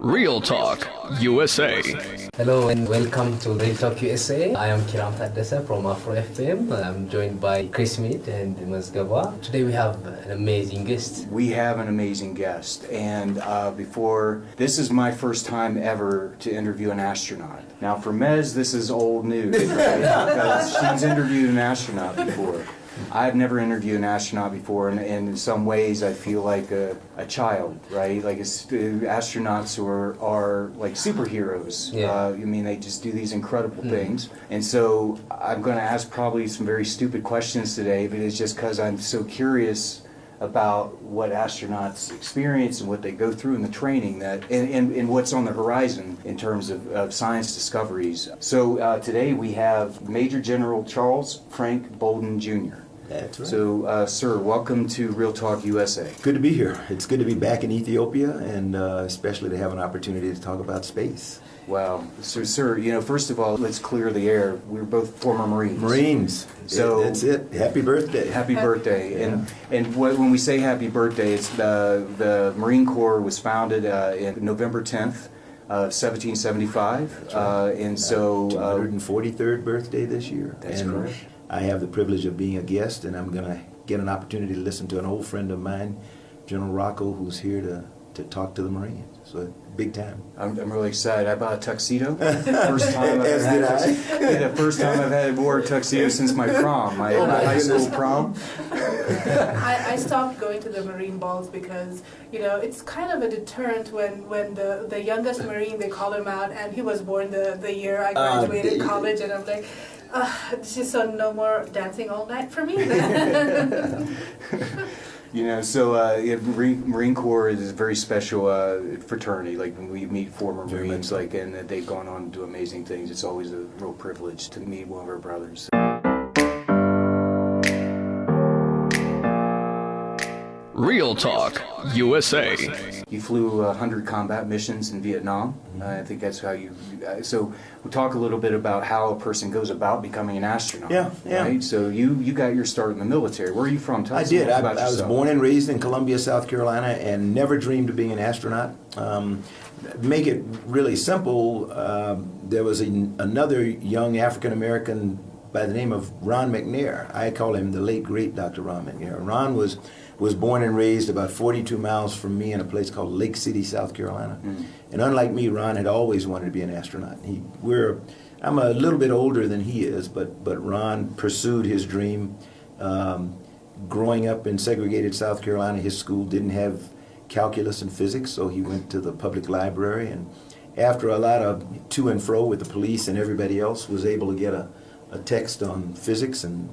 RealTalk USA. Hello and welcome to RealTalk USA. I am Kiram Taddesa from Afro FM. I'm joined by Chris Mead and Mazgaba. Today we have an amazing guest. We have an amazing guest, and this is my first time ever to interview an astronaut. Now for Mez, this is old news, right? Because she's interviewed an astronaut before. I've never interviewed an astronaut before, and in some ways I feel like a child, right? Like astronauts are like superheroes. Yeah. I mean, they just do these incredible things. And so I'm going to ask probably some very stupid questions today, but it's just because I'm so curious about what astronauts experience and what they go through in the training and what's on the horizon in terms of science discoveries. So today we have Major General Charles Frank Bolden Jr. That's right. So, sir, welcome to Real Talk USA. Good to be here. It's good to be back in Ethiopia, and especially to have an opportunity to talk about space. Wow. So, sir, first of all, let's clear the air. We're both former Marines. Marines. So that's it. Happy birthday. Happy birthday. Yeah. And when we say happy birthday, it's the Marine Corps was founded in November 10th. 1775, right. And so 243rd birthday this year. That's and correct. I have the privilege of being a guest, and I'm going to get an opportunity to listen to an old friend of mine, General Rocco, who's here to talk to the Marines. So big time. I'm really excited. I bought a tuxedo. First time I've As had did I. Yeah, the first time I've had wore a tuxedo since my prom, my high school prom. I stopped going to the Marine balls because, it's kind of a deterrent when the youngest Marine, they call him out, and he was born the year I graduated college, and I'm like, this is so no more dancing all night for me. Marine Corps is a very special fraternity. Like when we meet former Marines, and they've gone on to do amazing things. It's always a real privilege to meet one of our brothers. Real Talk USA. You flew 100 combat missions in Vietnam. I think that's how you. So we'll talk a little bit about how a person goes about becoming an astronaut. Yeah. Right. So you got your start in the military. Where are you from? Tell us I did. about I was yourself. born and raised in Columbia, South Carolina, and never dreamed of being an astronaut. Make it really simple. There was another young African American by the name of Ron McNair. I call him the late great Dr. Ron McNair. Ron was born and raised about 42 miles from me in a place called Lake City, South Carolina. And unlike me, Ron had always wanted to be an astronaut. I'm a little bit older than he is, but Ron pursued his dream. Growing up in segregated South Carolina, his school didn't have calculus and physics, so he went to the public library, and after a lot of to and fro with the police and everybody else, was able to get a text on physics and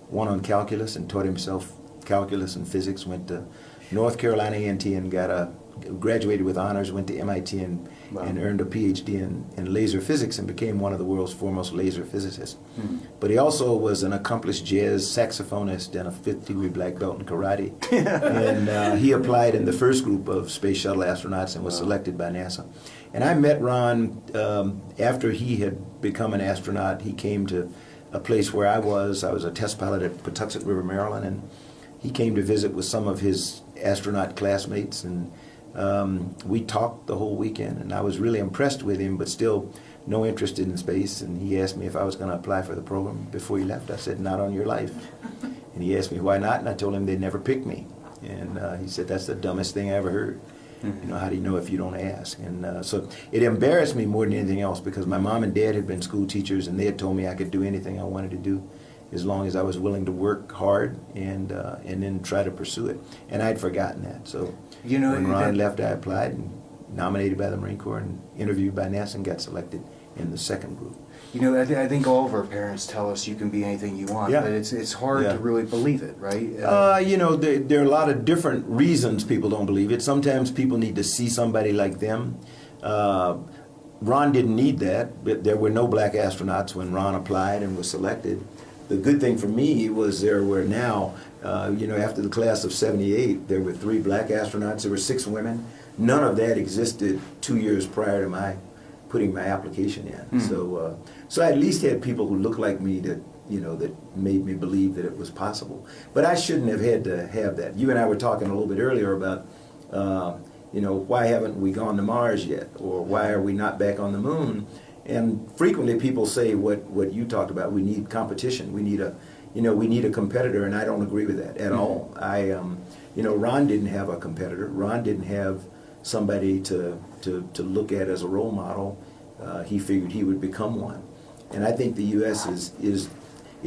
one on calculus, and taught himself calculus and physics. Went to North Carolina A&T and graduated with honors, went to MIT and earned a PhD in laser physics and became one of the world's foremost laser physicists. But he also was an accomplished jazz saxophonist and a 5th-degree black belt in karate. And he applied in the first group of space shuttle astronauts and was selected by NASA. And I met Ron after he had become an astronaut. He came to a place where I was a test pilot at Patuxent River, Maryland, and he came to visit with some of his astronaut classmates, and we talked the whole weekend, and I was really impressed with him, but still no interest in space. And he asked me if I was going to apply for the program before he left. I said, not on your life. And he asked me why not, and I told him they never picked me. And he said, that's the dumbest thing I ever heard. How do you know if you don't ask? And so it embarrassed me more than anything else, because my mom and dad had been school teachers, and they had told me I could do anything I wanted to do as long as I was willing to work hard and then try to pursue it. And I'd forgotten that. So when Ron left, I applied and nominated by the Marine Corps and interviewed by NASA and got selected in the second group. I think all of our parents tell us you can be anything you want, but it's hard to really believe it, right? There are a lot of different reasons people don't believe it. Sometimes people need to see somebody like them. Ron didn't need that, but there were no black astronauts when Ron applied and was selected. The good thing for me was there were now, after the class of 78, there were 3 black astronauts, there were 6 women. None of that existed 2 years prior to my putting my application in. So I at least had people who looked like me that made me believe that it was possible. But I shouldn't have had to have that. You and I were talking a little bit earlier about why haven't we gone to Mars yet? Or why are we not back on the moon? And frequently people say what you talked about, we need competition. We need a competitor, and I don't agree with that at all. Ron didn't have a competitor. Ron didn't have somebody to look at as a role model. He figured he would become one. And I think the U.S. is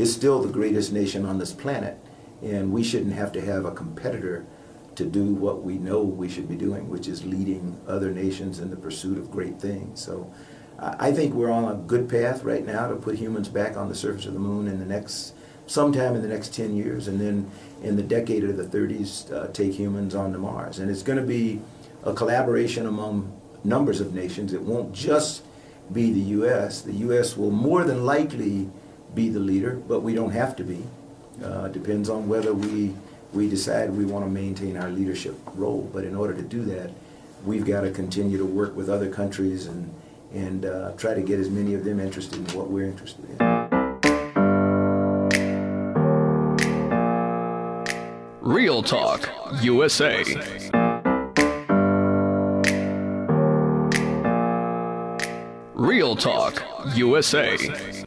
still the greatest nation on this planet, and we shouldn't have to have a competitor to do what we know we should be doing, which is leading other nations in the pursuit of great things. So I think we're on a good path right now to put humans back on the surface of the moon sometime in the next 10 years, and then in the decade of the 30s, take humans on to Mars. And it's going to be a collaboration among numbers of nations. It won't just be the U.S. The U.S. will more than likely be the leader, but we don't have to be. Depends on whether we decide we want to maintain our leadership role. But in order to do that, we've got to continue to work with other countries and try to get as many of them interested in what we're interested in. Real Talk USA. Real Talk USA.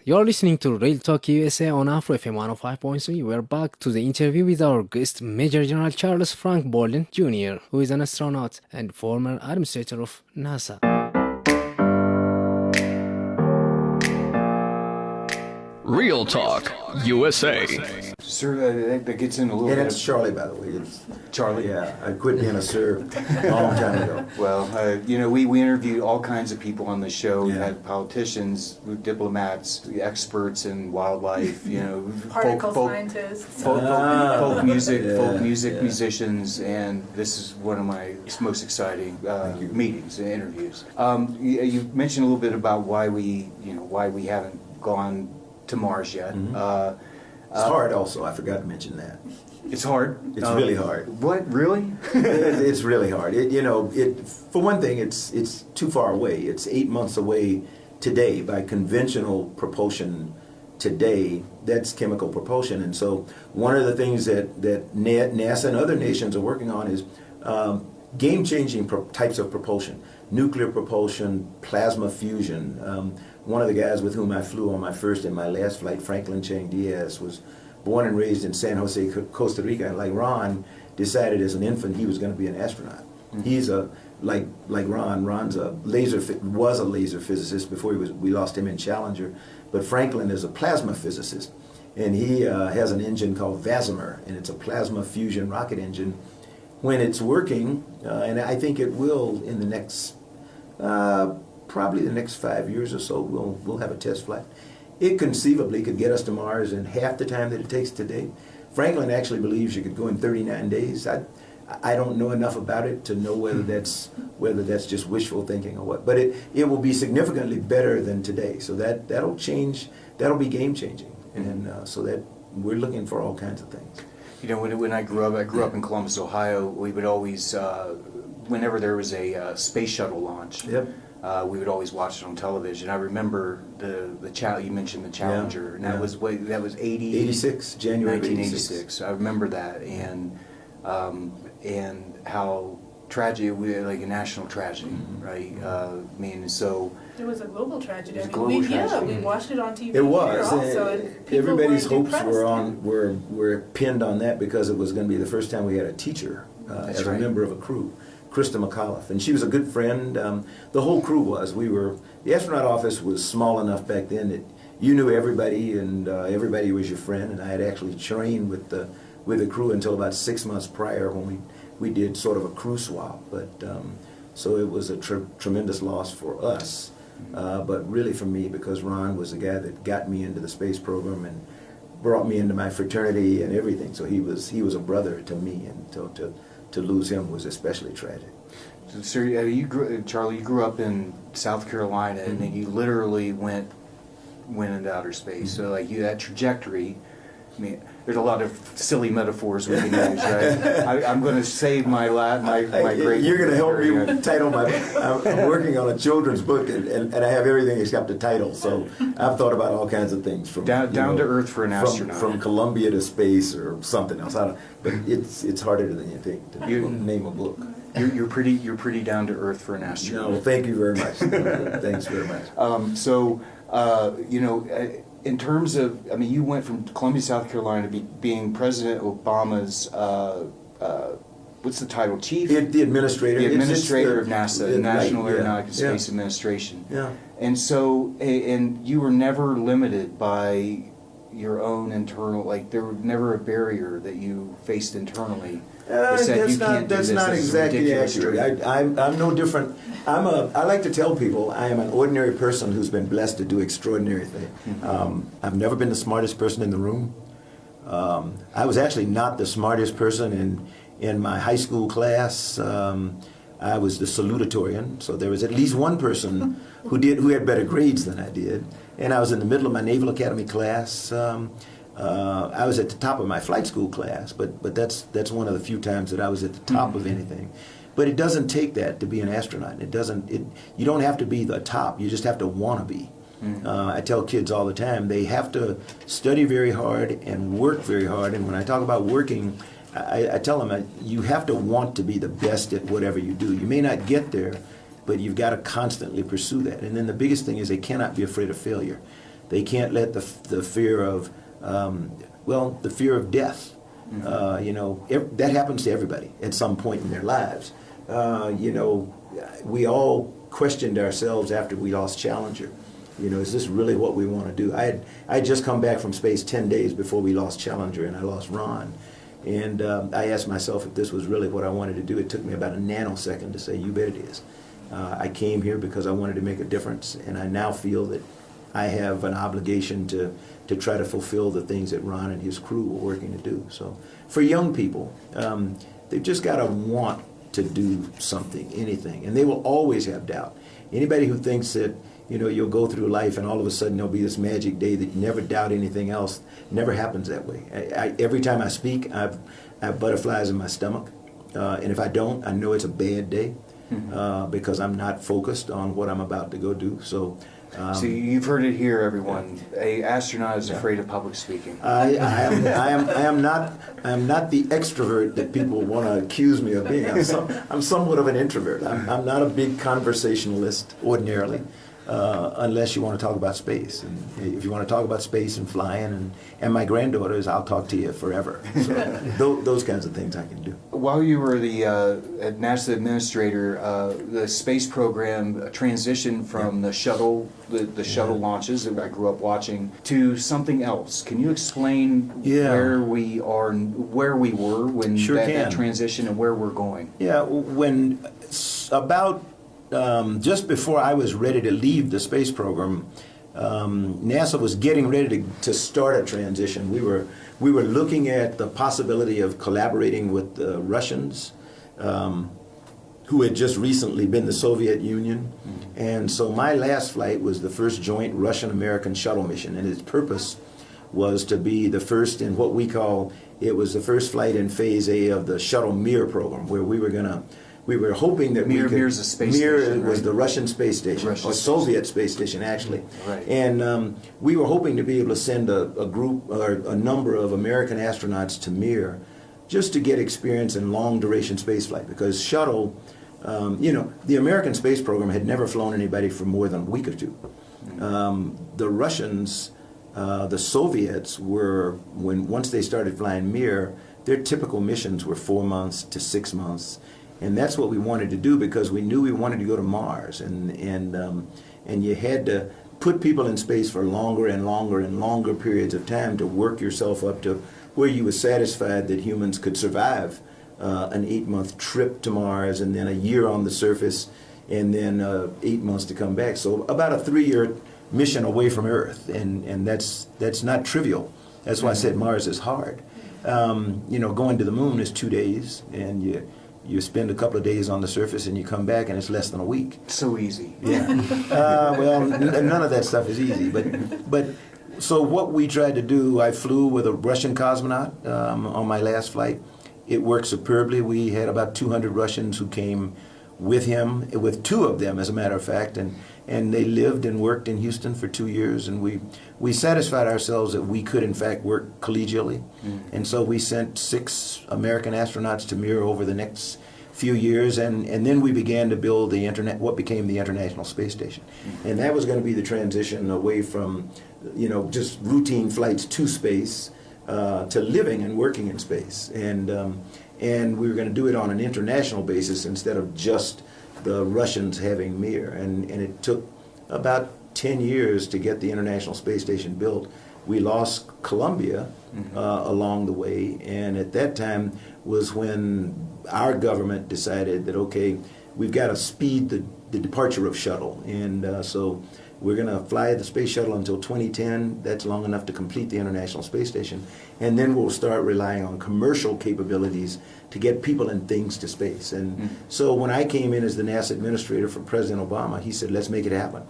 You're listening to Real Talk USA on Afro FM 105.3. We're back to the interview with our guest, Major General Charles Frank Bolden Jr., who is an astronaut and former administrator of NASA. Real Talk USA. Sir, that gets in a little And bit it's of... Charlie, by the way. It's Charlie? Yeah, I quit being a sir a long time ago. Well, we interviewed all kinds of people on the show. We Yeah. had politicians, diplomats, experts in wildlife, Particle scientists. folk music, yeah. musicians, and this is one of my most exciting meetings and interviews. You mentioned a little bit about why we haven't gone to Mars yet. Mm-hmm. It's hard also, I forgot to mention that. It's hard. It's really hard. What, really? It's really hard. For one thing, it's too far away. It's 8 months away today by conventional propulsion today. That's chemical propulsion. And so one of the things that NASA and other nations are working on is game-changing types of propulsion. Nuclear propulsion, plasma fusion. One of the guys with whom I flew on my first and my last flight, Franklin Chang Diaz, was born and raised in San Jose, Costa Rica, and like Ron, decided as an infant he was going to be an astronaut. Mm-hmm. He's like Ron. Ron's was a laser physicist before we lost him in Challenger, but Franklin is a plasma physicist, and he has an engine called Vasimer, and it's a plasma fusion rocket engine. When it's working, and I think it will in the next, probably the next 5 years or so, we'll have a test flight. It conceivably could get us to Mars in half the time that it takes today. Franklin actually believes you could go in 39 days. I don't know enough about it to know whether that's just wishful thinking or what. But it will be significantly better than today. So that'll change. That'll be game changing. And so that we're looking for all kinds of things. When I grew up in Columbus, Ohio, we would always, whenever there was a space shuttle launch, Yep. We would always watch it on television. I remember you mentioned the Challenger, and that was 86, January 1986. I remember that, and how tragic, like a national tragedy, right? It was a global tragedy. It was a global tragedy. We watched it on TV. It was. Here also, and people Everybody's weren't hopes impressed. were pinned on that because it was going to be the first time we had a teacher That's as right. a member of a crew, Krista McAuliffe, and she was a good friend. The whole crew was. The astronaut office was small enough back then that you knew everybody, and everybody was your friend. And I had actually trained with the crew until about 6 months prior when we did sort of a crew swap. But so it was a tremendous loss for us. But really for me, because Ron was the guy that got me into the space program and brought me into my fraternity and everything. So he was a brother to me, and to lose him was especially tragic. So, sir, Charlie, you grew up in South Carolina, and then you literally went into outer space. So, like that trajectory. I mean, there's a lot of silly metaphors we can use, right? I'm going to save my great. You're going to help me title my. I'm working on a children's book, and I have everything except the title. So I've thought about all kinds of things from down to earth for an astronaut, from Columbia to space or something else. But it's harder than you think to name a book. You're pretty down to earth for an astronaut. No, thank you very much. Thanks very much. In terms of, I mean, you went from Columbia, South Carolina, to being President Obama's, what's the title, chief? The administrator. The administrator of NASA, the National right, Aeronautics and Space Administration. Yeah. And so, and you were never limited by your own internal, like there was never a barrier that you faced internally. That's not exactly accurate. I'm no different. I like to tell people I am an ordinary person who's been blessed to do extraordinary things. I've never been the smartest person in the room. I was actually not the smartest person in my high school class. I was the salutatorian, so there was at least one person who had better grades than I did. And I was in the middle of my Naval Academy class. I was at the top of my flight school class, but that's one of the few times that I was at the top of anything. But it doesn't take that to be an astronaut. You don't have to be the top. You just have to want to be. I tell kids all the time they have to study very hard and work very hard. And when I talk about working, I tell them you have to want to be the best at whatever you do. You may not get there, but you've got to constantly pursue that. And then the biggest thing is they cannot be afraid of failure. They can't let the fear of the fear of death. That happens to everybody at some point in their lives. We all questioned ourselves after we lost Challenger. Is this really what we want to do? I had just come back from space 10 days before we lost Challenger and I lost Ron. And I asked myself if this was really what I wanted to do. It took me about a nanosecond to say, you bet it is. I came here because I wanted to make a difference, and I now feel that I have an obligation to try to fulfill the things that Ron and his crew were working to do. So for young people, they've just got to want to do something, anything, and they will always have doubt. Anybody who thinks that you'll go through life and all of a sudden there'll be this magic day that you never doubt anything else, never happens that way. Every time I speak, I have butterflies in my stomach, and if I don't, I know it's a bad day. Because I'm not focused on what I'm about to go do. So you've heard it here, everyone. An astronaut is afraid of public speaking. I am not the extrovert that people want to accuse me of being. I'm somewhat of an introvert. I'm not a big conversationalist ordinarily, unless you want to talk about space. And if you want to talk about space and flying and my granddaughters, I'll talk to you forever. So those kinds of things I can do. While you were the NASA administrator, the space program transitioned from the shuttle, the shuttle launches that I grew up watching, to something else. Can you explain where we were when that transition and where we're going? Yeah, when about just before I was ready to leave the space program, NASA was getting ready to start a transition. We were looking at the possibility of collaborating with the Russians, who had just recently been the Soviet Union. And so my last flight was the first joint Russian-American shuttle mission, and its purpose was to be the first in what we call, it was the first flight in Phase A of the Shuttle Mir program, where we were hoping that Mir's a space Mir station, was right? the Russian space station, or Soviet space station, actually. Right. And we were hoping to be able to send a group or a number of American astronauts to Mir just to get experience in long-duration spaceflight, because shuttle, the American space program had never flown anybody for more than a week or two. The Russians, the Soviets once they started flying Mir, their typical missions were 4 months to 6 months. And that's what we wanted to do, because we knew we wanted to go to Mars, and you had to put people in space for longer and longer and longer periods of time to work yourself up to where you were satisfied that humans could survive an 8-month trip to Mars, and then a year on the surface, and then 8 months to come back. So about a 3-year mission away from Earth, and that's not trivial. That's why I said Mars is hard. Going to the moon is 2 days, and you spend a couple of days on the surface and you come back and it's less than a week. So easy. Yeah. None of that stuff is easy. But so what we tried to do, I flew with a Russian cosmonaut on my last flight. It worked superbly. We had about 200 Russians who came with him, with 2 of them, as a matter of fact, and they lived and worked in Houston for 2 years, and we satisfied ourselves that we could in fact work collegially. And so we sent 6 American astronauts to Mir over the next few years, and then we began to build what became the International Space Station. And that was going to be the transition away from, just routine flights to space, to living and working in space. And we were going to do it on an international basis instead of just the Russians having Mir. And it took about 10 years to get the International Space Station built. We lost Columbia along the way, and at that time was when our government decided that, okay, we've got to speed the departure of shuttle. And so we're going to fly the space shuttle until 2010. That's long enough to complete the International Space Station. And then we'll start relying on commercial capabilities to get people and things to space. And so when I came in as the NASA administrator for President Obama, he said, let's make it happen.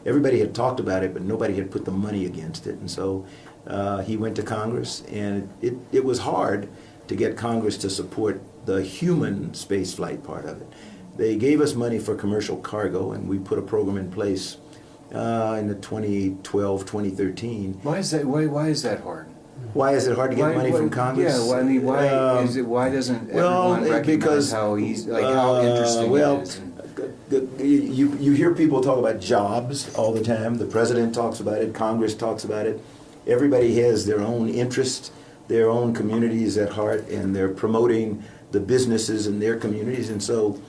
Everybody had talked about it, but nobody had put the money against it. And so he went to Congress, and it was hard to get Congress to support the human spaceflight part of it. They gave us money for commercial cargo, and we put a program in place in the 2012, 2013. Why is that? Why is that hard? Why is it hard to get money from Congress? Yeah, well, I mean, why doesn't everyone recognize how easy, how interesting it is? You hear people talk about jobs all the time. The president talks about it. Congress talks about it. Everybody has their own interest, their own communities at heart, and they're promoting the businesses in their communities. And so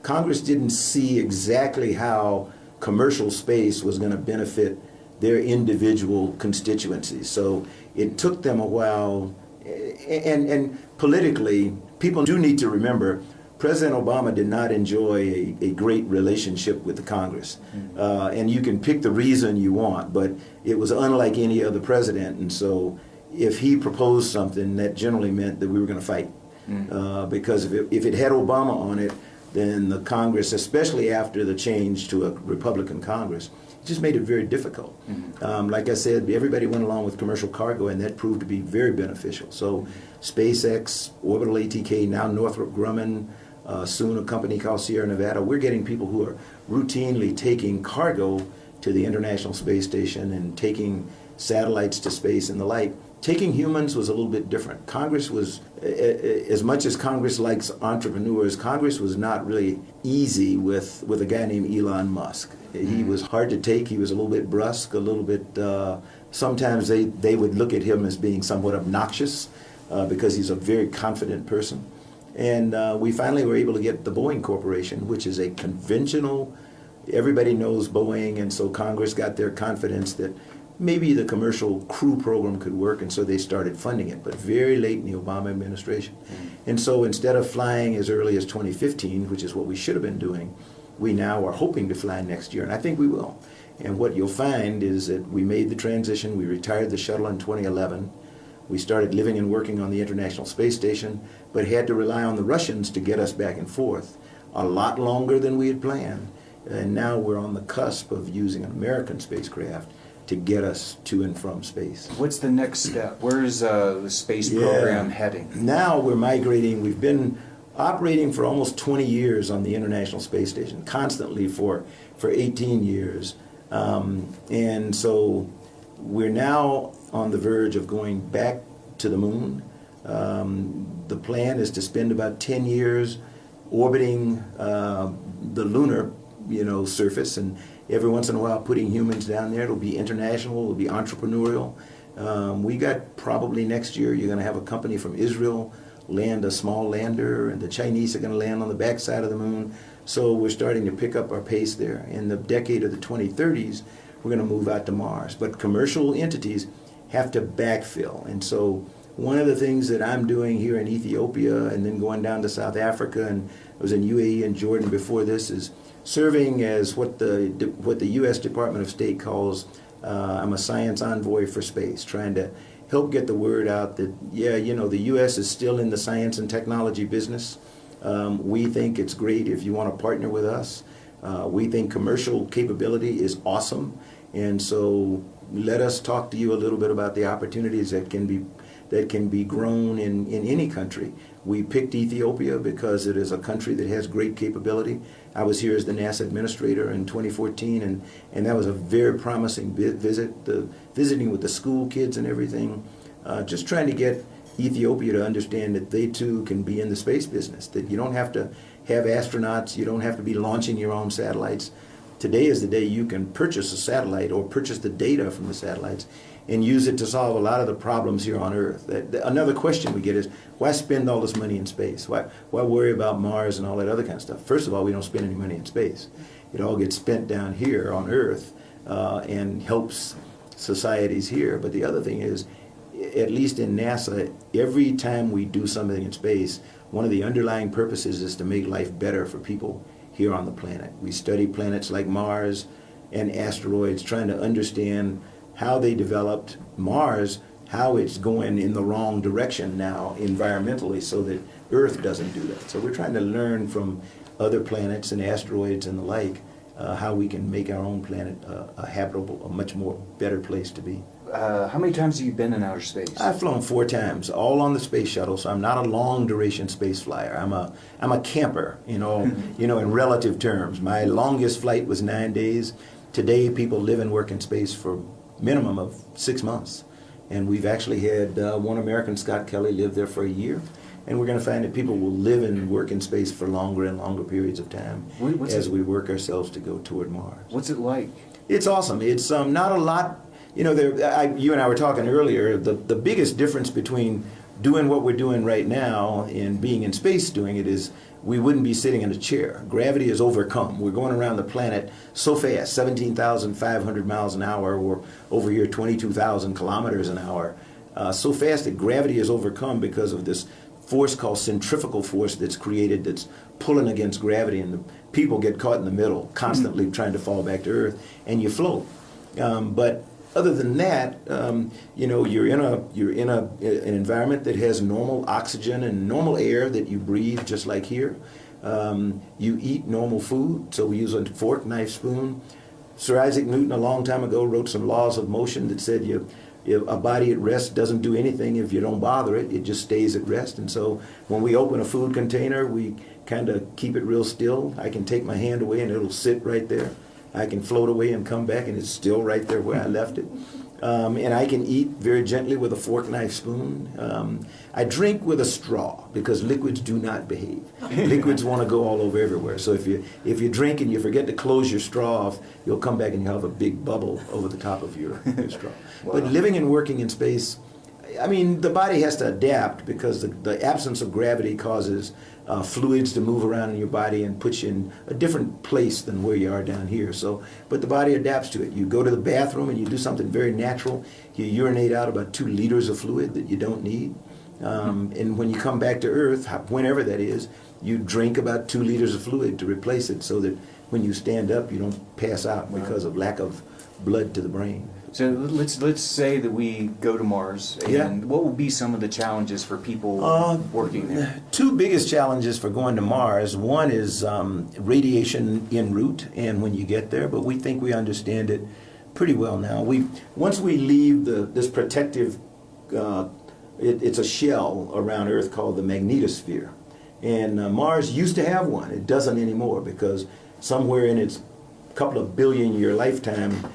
Congress didn't see exactly how commercial space was going to benefit their individual constituencies. So it took them a while. And politically, people do need to remember, President Obama did not enjoy a great relationship with the Congress. And you can pick the reason you want, but it was unlike any other president. And so if he proposed something, that generally meant that we were going to fight. Because if it had Obama on it, then the Congress, especially after the change to a Republican Congress, just made it very difficult. Like I said, everybody went along with commercial cargo, and that proved to be very beneficial. So SpaceX, Orbital ATK, now Northrop Grumman, soon a company called Sierra Nevada, we're getting people who are routinely taking cargo to the International Space Station and taking satellites to space and the like. Taking humans was a little bit different. Congress was, as much as Congress likes entrepreneurs, Congress was not really easy with a guy named Elon Musk. He was hard to take. He was a little bit brusque, a little bit, sometimes they would look at him as being somewhat obnoxious because he's a very confident person. And we finally were able to get the Boeing Corporation, which is a conventional, everybody knows Boeing, and so Congress got their confidence that maybe the commercial crew program could work, and so they started funding it, but very late in the Obama administration. And so instead of flying as early as 2015, which is what we should have been doing, we now are hoping to fly next year, and I think we will. And what you'll find is that we made the transition, we retired the shuttle in 2011, we started living and working on the International Space Station, but had to rely on the Russians to get us back and forth a lot longer than we had planned. And now we're on the cusp of using an American spacecraft to get us to and from space. What's the next step? Where is the space program heading? Now we're migrating. We've been operating for almost 20 years on the International Space Station, constantly for 18 years. And so we're now on the verge of going back to the moon. The plan is to spend about 10 years orbiting the lunar surface, and every once in a while putting humans down there. It'll be international, it'll be entrepreneurial. We got probably next year, you're going to have a company from Israel land a small lander, and the Chinese are going to land on the backside of the moon. So we're starting to pick up our pace there. In the decade of the 2030s, we're going to move out to Mars. But commercial entities have to backfill. And so one of the things that I'm doing here in Ethiopia and then going down to South Africa, and I was in UAE and Jordan before this, is serving as what the U.S. Department of State calls, I'm a Science Envoy for space, trying to help get the word out that, the U.S. is still in the science and technology business. We think it's great if you want to partner with us. We think commercial capability is awesome, and so let us talk to you a little bit about the opportunities that can be grown in any country. We picked Ethiopia because it is a country that has great capability. I was here as the NASA administrator in 2014, and that was a very promising visit, visiting with the school kids and everything, just trying to get Ethiopia to understand that they too can be in the space business, that you don't have to have astronauts, you don't have to be launching your own satellites. Today is the day you can purchase a satellite or purchase the data from the satellites and use it to solve a lot of the problems here on Earth. Another question we get is, why spend all this money in space? Why worry about Mars and all that other kind of stuff? First of all, we don't spend any money in space. It all gets spent down here on Earth and helps societies here. But the other thing is, at least in NASA, every time we do something in space, one of the underlying purposes is to make life better for people here on the planet. We study planets like Mars and asteroids, trying to understand how they developed. Mars, how it's going in the wrong direction now environmentally, so that Earth doesn't do that. So we're trying to learn from other planets and asteroids and the like, how we can make our own planet a habitable, a much more better place to be. How many times have you been in outer space? I've flown 4 times, all on the space shuttle. So I'm not a long duration space flyer. I'm a camper, in relative terms. My longest flight was 9 days. Today, people live and work in space for minimum of 6 months, and we've actually had one American, Scott Kelly, live there for a year. And we're going to find that people will live and work in space for longer and longer periods of time as we work ourselves to go toward Mars. What's it like? It's awesome. It's not a lot. You and I were talking earlier, the biggest difference between doing what we're doing right now and being in space doing it is we wouldn't be sitting in a chair. Gravity is overcome. We're going around the planet so fast, 17,500 miles an hour, or over here 22,000 kilometers an hour, so fast that gravity is overcome because of this force called centrifugal force that's created, that's pulling against gravity, and the people get caught in the middle, constantly trying to fall back to Earth, and you float. But other than that, you're in an environment that has normal oxygen and normal air that you breathe, just like here. You eat normal food, so we use a fork, knife, spoon. Sir Isaac Newton, a long time ago, wrote some laws of motion that said a body at rest doesn't do anything if you don't bother it. It just stays at rest. And so when we open a food container, we kind of keep it real still. I can take my hand away and it'll sit right there. I can float away and come back and it's still right there where I left it. And I can eat very gently with a fork, knife, spoon. I drink with a straw because liquids do not behave. Liquids want to go all over everywhere. So if you drink and you forget to close your straw off, you'll come back and you'll have a big bubble over the top of your straw. Wow. But living and working in space, the body has to adapt because the absence of gravity causes fluids to move around in your body and put you in a different place than where you are down here. But the body adapts to it. You go to the bathroom and you do something very natural. You urinate out about 2 liters of fluid that you don't need. And when you come back to Earth, whenever that is, you drink about 2 liters of fluid to replace it so that when you stand up, you don't pass out because of lack of blood to the brain. So let's say that we go to Mars, and what will be some of the challenges for people working there? 2 biggest challenges for going to Mars. One is radiation en route and when you get there, but we think we understand it pretty well now. Once we leave this protective, it's a shell around Earth called the magnetosphere, and Mars used to have one. It doesn't anymore because somewhere in its couple of billion-year lifetime,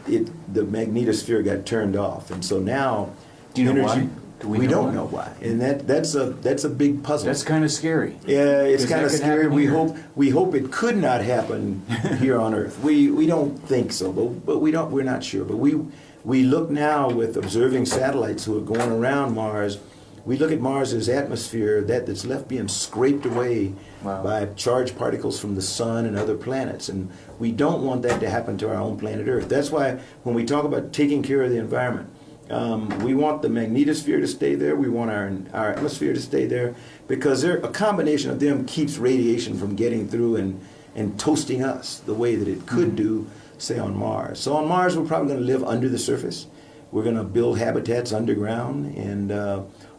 the magnetosphere got turned off, and so now do you know why? We don't know why, and that's a big puzzle. That's kind of scary. Yeah, it's kind of scary. We hope it could not happen here on Earth. We don't think so, but we're not sure. But we look now with observing satellites who are going around Mars. We look at Mars's atmosphere that's left being scraped away by charged particles from the sun and other planets, and we don't want that to happen to our own planet Earth. That's why when we talk about taking care of the environment, we want the magnetosphere to stay there. We want our atmosphere to stay there because a combination of them keeps radiation from getting through and toasting us the way that it could do, say, on Mars. So on Mars, we're probably going to live under the surface. We're going to build habitats underground, and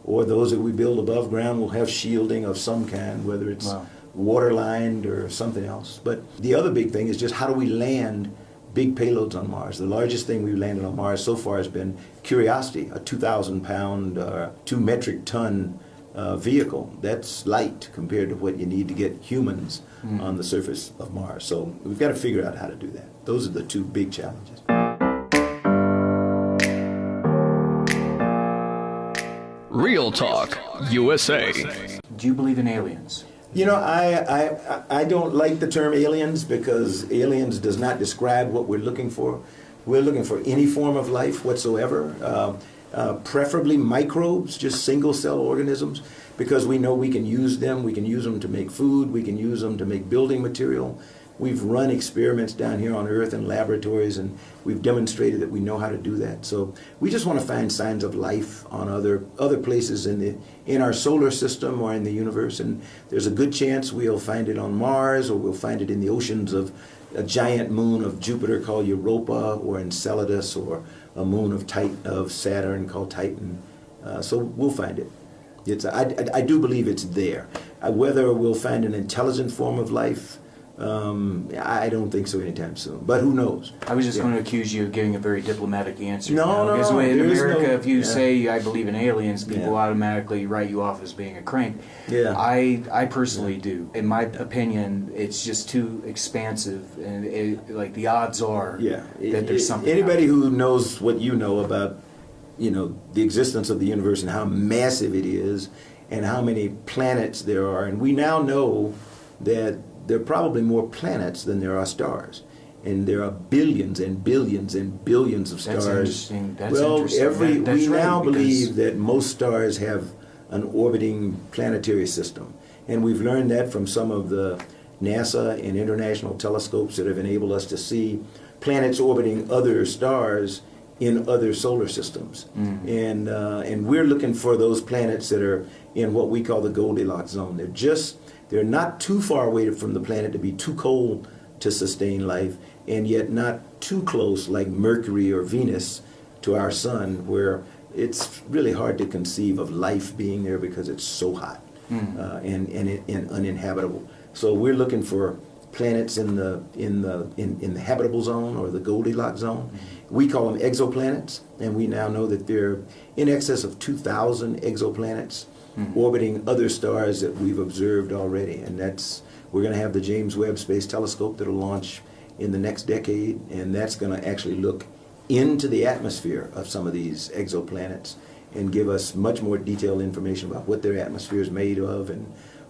or those that we build above ground will have shielding of some kind, whether it's water-lined or something else. But the other big thing is just how do we land big payloads on Mars. The largest thing we've landed on Mars so far has been Curiosity, a 2,000-pound, 2 metric ton vehicle. That's light compared to what you need to get humans on the surface of Mars. So we've got to figure out how to do that. Those are the 2 big challenges. Real Talk USA. Do you believe in aliens? You know, I don't like the term aliens because aliens does not describe what we're looking for. We're looking for any form of life whatsoever, preferably microbes, just single-cell organisms, because we know we can use them. We can use them to make food. We can use them to make building material. We've run experiments down here on Earth in laboratories, and we've demonstrated that we know how to do that. So we just want to find signs of life on other places in our solar system or in the universe. And there's a good chance we'll find it on Mars, or we'll find it in the oceans of a giant moon of Jupiter called Europa, or Enceladus, or a moon of Saturn called Titan. So we'll find it. I do believe it's there. Whether we'll find an intelligent form of life, I don't think so anytime soon. But who knows? I was just going to accuse you of giving a very diplomatic answer. No. Because in America, if you Yeah. say I believe in aliens, people Yeah. automatically write you off as being a crank. Yeah. I personally do. In my opinion, it's just too expansive, and like the odds are that there's something. Anybody out who knows what you know about, the existence of the universe and how massive it is, and how many planets there are, and we now know that there are probably more planets than there are stars, and there are billions and billions and billions of stars. That's interesting. That's well, interesting. we now right, believe that most stars have an orbiting planetary system, and we've learned that from some of the NASA and international telescopes that have enabled us to see planets orbiting other stars in other solar systems. And we're looking for those planets that are in what we call the Goldilocks zone. They're not too far away from the planet to be too cold to sustain life, and yet not too close like Mercury or Venus to our sun, where it's really hard to conceive of life being there because it's so hot and uninhabitable. So we're looking for planets in the habitable zone, or the Goldilocks zone. We call them exoplanets, and we now know that there are in excess of 2,000 exoplanets orbiting other stars that we've observed already. And we're going to have the James Webb Space Telescope that'll launch in the next decade, and that's going to actually look into the atmosphere of some of these exoplanets and give us much more detailed information about what their atmosphere is made of and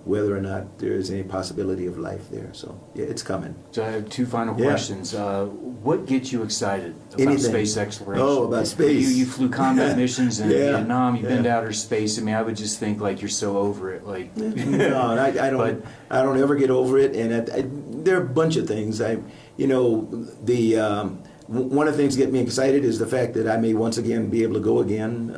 whether or not there is any possibility of life there. So, yeah, it's coming. So I have two final questions. What gets you excited about Anything. space exploration? Oh, about space. You flew combat missions in Vietnam. You've been to Yeah. outer space. I mean, I would just think like you're so over it. Like No, I don't. I don't ever get over it. And there are a bunch of things. One of the things that get me excited is the fact that I may once again be able to go again,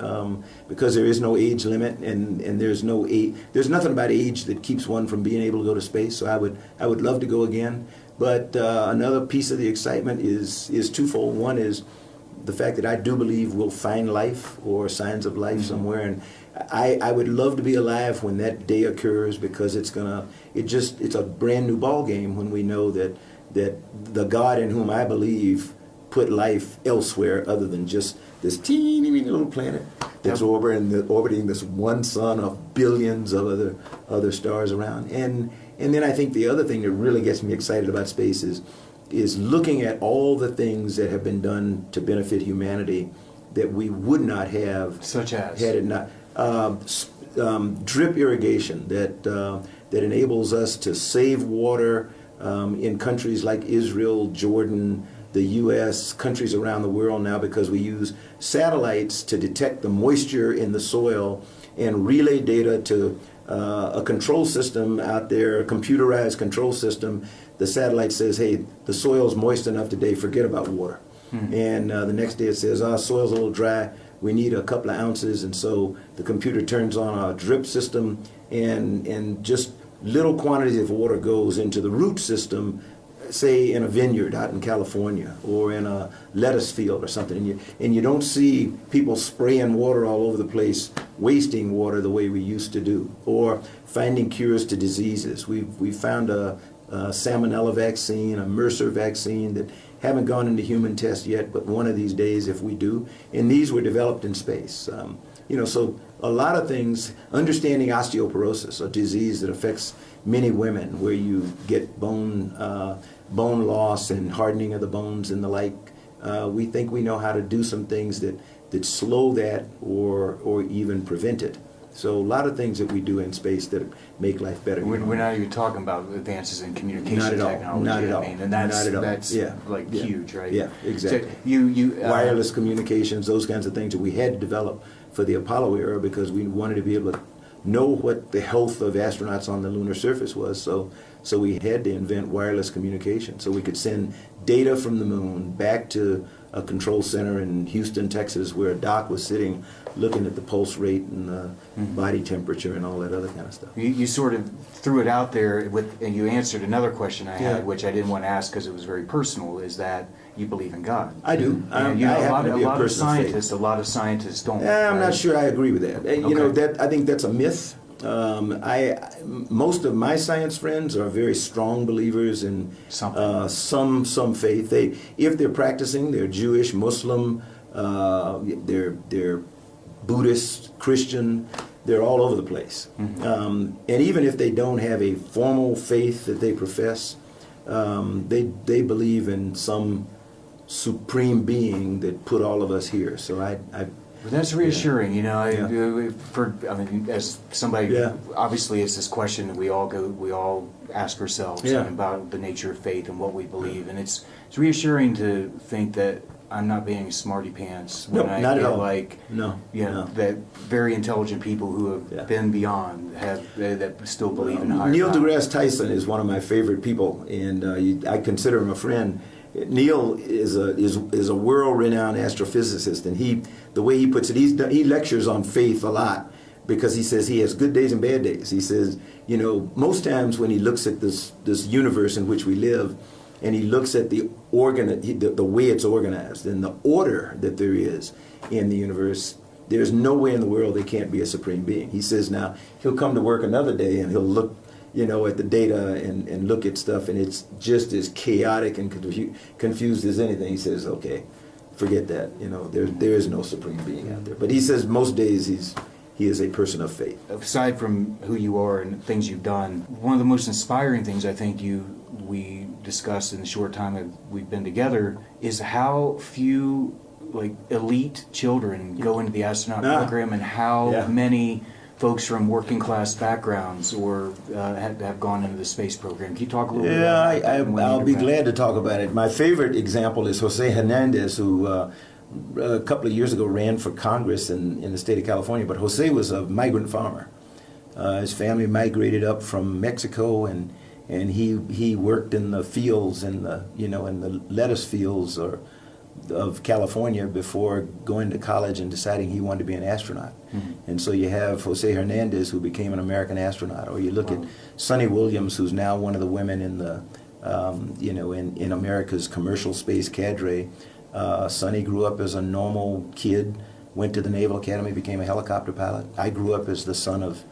because there is no age limit, and there's nothing about age that keeps one from being able to go to space. So I would love to go again. But another piece of the excitement is twofold. One is the fact that I do believe we'll find life or signs of life somewhere, and I would love to be alive when that day occurs, because it's a brand new ball game when we know that the God in whom I believe put life elsewhere other than just this teeny little planet that's orbiting this one sun of billions of other stars around. And then I think the other thing that really gets me excited about space is looking at all the things that have been done to benefit humanity that we would not have, Such as? had it not. Drip irrigation that enables us to save water in countries like Israel, Jordan, the U.S., countries around the world now, because we use satellites to detect the moisture in the soil and relay data to a control system out there, a computerized control system. The satellite says, hey, the soil's moist enough today, forget about water. And the next day it says, soil's a little dry, we need a couple of ounces. And so the computer turns on a drip system, and just little quantities of water goes into the root system, say in a vineyard out in California or in a lettuce field or something, and you don't see people spraying water all over the place, wasting water the way we used to do, or finding cures to diseases. We found a salmonella vaccine, a MRSA vaccine that haven't gone into human tests yet, but one of these days if we do, and these were developed in space. So a lot of things, understanding osteoporosis, a disease that affects many women, where you get bone loss and hardening of the bones and the like. We think we know how to do some things that that slow that or even prevent it. So a lot of things that we do in space that make life better. We're not even talking about advances in communication Not at all. technology. Not at all. I mean, and that's, Not at all. that's Yeah. like Yeah. huge, right? Yeah, exactly. So you Wireless communications, those kinds of things that we had to develop for the Apollo era because we wanted to be able to know what the health of astronauts on the lunar surface was. So we had to invent wireless communication so we could send data from the moon back to a control center in Houston, Texas, where a doc was sitting looking at the pulse rate and the body temperature and all that other kind of stuff. You sort of threw it out there and you answered another question I Yeah. had, which I didn't want to ask because it was very personal, is that you believe in God. I do. And, you know, I a happen to be a person of faith. a lot of scientists don't. I'm not right? sure I agree with that. You know, Okay. I think that's a myth. Most of my science friends are very strong believers in some faith. If they're practicing, they're Jewish, Muslim, they're Buddhist, Christian. They're all over the place. And even if they don't have a formal faith that they profess, they believe in some supreme being that put all of us here. So But that's reassuring, you know. As somebody, Yeah. obviously, it's this question that we all ask ourselves Yeah. about the nature of faith and what we believe, and it's reassuring to think that I'm not being smarty pants when No, I not at feel all. like, No, you know, no. that very intelligent people who have Yeah. been beyond that still believe in higher Neil power. deGrasse Tyson is one of my favorite people, and I consider him a friend. Neil is a world-renowned astrophysicist, and the way he puts it, he lectures on faith a lot because he says he has good days and bad days. He says, you know, most times when he looks at this universe in which we live, and he looks at the way it's organized and the order that there is in the universe, there's no way in the world there can't be a supreme being. He says now he'll come to work another day and he'll look, you know, at the data and look at stuff, and it's just as chaotic and confused as anything. He says, okay, forget that. You know, there is no supreme being out there. But he says most days he is a person of faith. Aside from who you are and things you've done, one of the most inspiring things I think we discussed in the short time that we've been together is how few like elite children go into the astronaut program, and how many folks from working class backgrounds or have gone into the space program. Can you talk a little bit about that? I'll be glad to talk about it. My favorite example is Jose Hernandez, who a couple of years ago ran for Congress in the state of California. But Jose was a migrant farmer. His family migrated up from Mexico, and he worked in the fields in the lettuce fields of California before going to college and deciding he wanted to be an astronaut. And so you have Jose Hernandez, who became an American astronaut, or you look at Sunny Williams, who's now one of the women in the in America's commercial space cadre. Sunny grew up as a normal kid, went to the Naval Academy, became a helicopter pilot. I grew up as the son of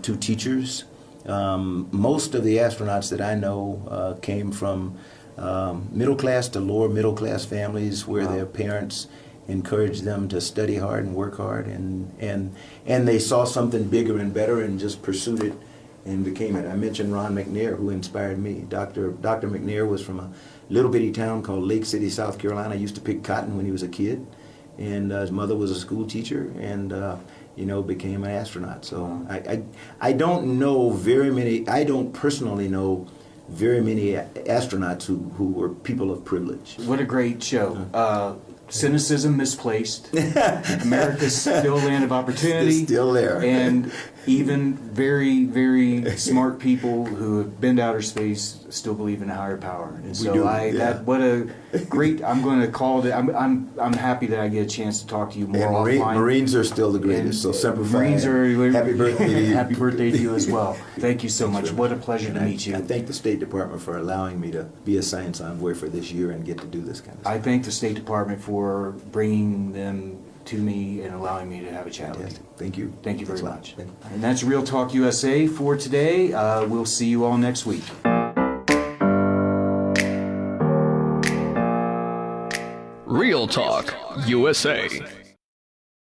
two teachers. Most of the astronauts that I know came from middle class to lower middle class families where their parents encouraged them to study hard and work hard, and they saw something bigger and better and just pursued it and became it. I mentioned Ron McNair, who inspired me. Dr. McNair was from a little bitty town called Lake City, South Carolina. He used to pick cotton when he was a kid, and his mother was a school teacher, and became an astronaut. So I don't know very many. I don't personally know very many astronauts who were people of privilege. What a great show. Cynicism misplaced. America's still a land of opportunity. It's still there. And even very, very smart people who have been to outer space still believe in a higher power. And so what a great, I'm going to call it, I'm happy that I get a chance to talk to you more offline. Marines are still the greatest, so Semper Fi. Marines are, happy birthday to you. Happy birthday to you as well. Thank you so much. What a pleasure to meet you. I thank the State Department for allowing me to be a science envoy for this year and get to do this kind of stuff. I thank the State Department for bringing them to me and allowing me to have a chat with you. Thank you. Thank you very Thanks much. a lot. And that's Real Talk USA for today. We'll see you all next week. Real Talk USA.